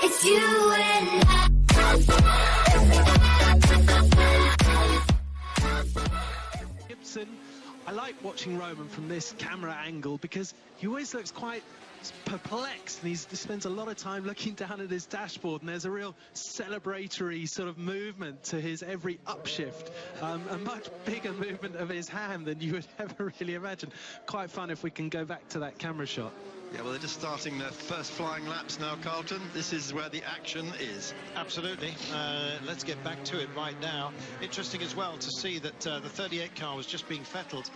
It's you and I. I like watching Roman from this camera angle because he always looks quite perplexed, and he spends a lot of time looking down at his dashboard, and there's a real celebratory sort of movement to his every upshift, a much bigger movement of his hand than you would ever really imagine. Quite fun if we can go back to that camera shot. Yeah, well, they're just starting their first flying laps now, Carlton. This is where the action is. Absolutely. Let's get back to it right now. Interesting as well to see that the 38 car was just being fettled.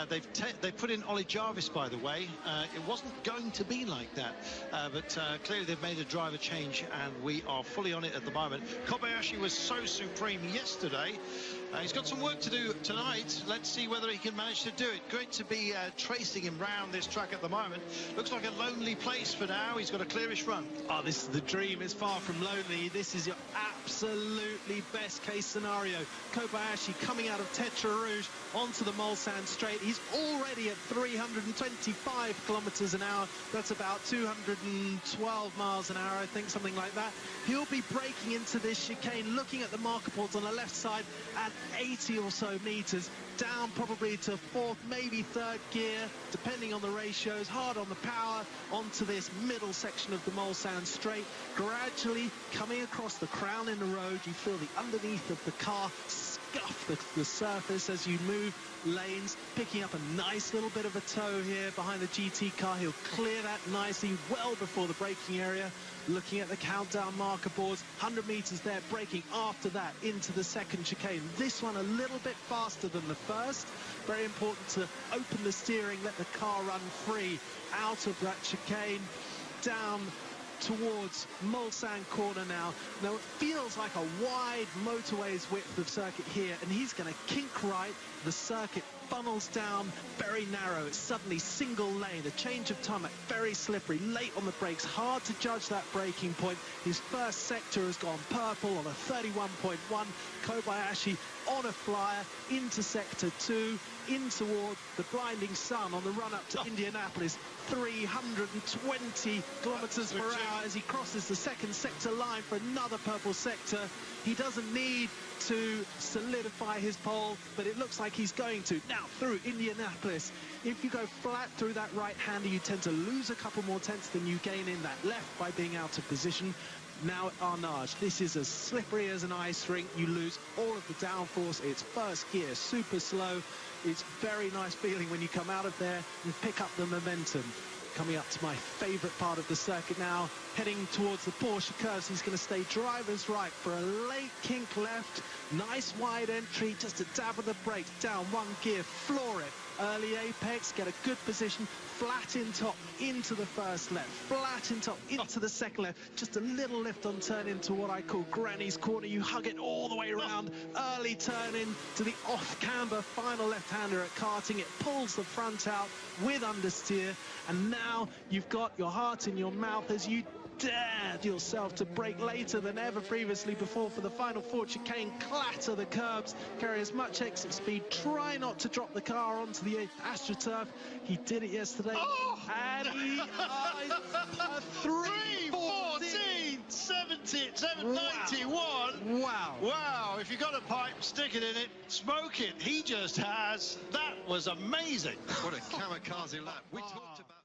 They put in Ollie Jarvis, by the way. It wasn't going to be like that, but clearly they've made a driver change, and we are fully on it at the moment. Kobayashi was so supreme yesterday. He's got some work to do tonight. Let's see whether he can manage to do it. Great to be tracing him round this track at the moment. Looks like a lonely place for now. He's got a clearish run. Oh, this is the dream. It's far from lonely. This is your absolutely best case scenario. Kobayashi coming out of Tetra Rouge onto the Mulsanne straight. He's already at 325 kilometers an hour. That's about 212 miles an hour, I think, something like that. He'll be braking into this chicane, looking at the marker boards on the left side at 80 or so meters, down probably to fourth, maybe third gear, depending on the ratios, hard on the power, onto this middle section of the Mulsanne straight. Gradually coming across the crown in the road, you feel the underneath of the car scuff the surface as you move lanes, picking up a nice little bit of a toe here behind the GT car. He'll clear that nicely well before the braking area. Looking at the countdown marker boards, 100 meters there, braking after that into the second chicane. This one a little bit faster than the first. Very important to open the steering, let the car run free out of that chicane, down towards Mulsanne corner now. Now it feels like a wide motorway's width of circuit here, and he's going to kink right. The circuit funnels down, very narrow. It's suddenly single lane, a change of tarmac, very slippery, late on the brakes, hard to judge that braking point. His first sector has gone purple on a 31.1. Kobayashi on a flyer into sector 2, in toward the blinding sun on the run up to Indianapolis. 320 kilometers per hour as he crosses the second sector line for another purple sector. He doesn't need to solidify his pole, but it looks like he's going to. Now through Indianapolis, if you go flat through that right-hander, you tend to lose a couple more tenths than you gain in that left by being out of position. Now at Arnage, this is as slippery as an ice rink. You lose all of the downforce. It's first gear, super slow. It's very nice feeling when you come out of there and pick up the momentum. Coming up to my favorite part of the circuit now, heading towards the Porsche curves. He's going to stay driver's right for a late kink left. Nice wide entry, just a dab of the brakes, down one gear, floor it. Early apex, get a good position, flat in top into the first left, flat in top into the second left, just a little lift on turn into what I call Granny's Corner. You hug it all the way around, early turn in to the off camber, final left-hander at karting. It pulls the front out with understeer, and now you've got your heart in your mouth as you dared yourself to brake later than ever previously before for the final four chicane. Clatter the curbs, carry as much exit speed, try not to drop the car onto the AstroTurf. He did it yesterday, and he eyes 3:14, 791. Wow, if you got a pipe, stick it in it, smoke it. He just has. That was amazing. What a kamikaze lap. We talked about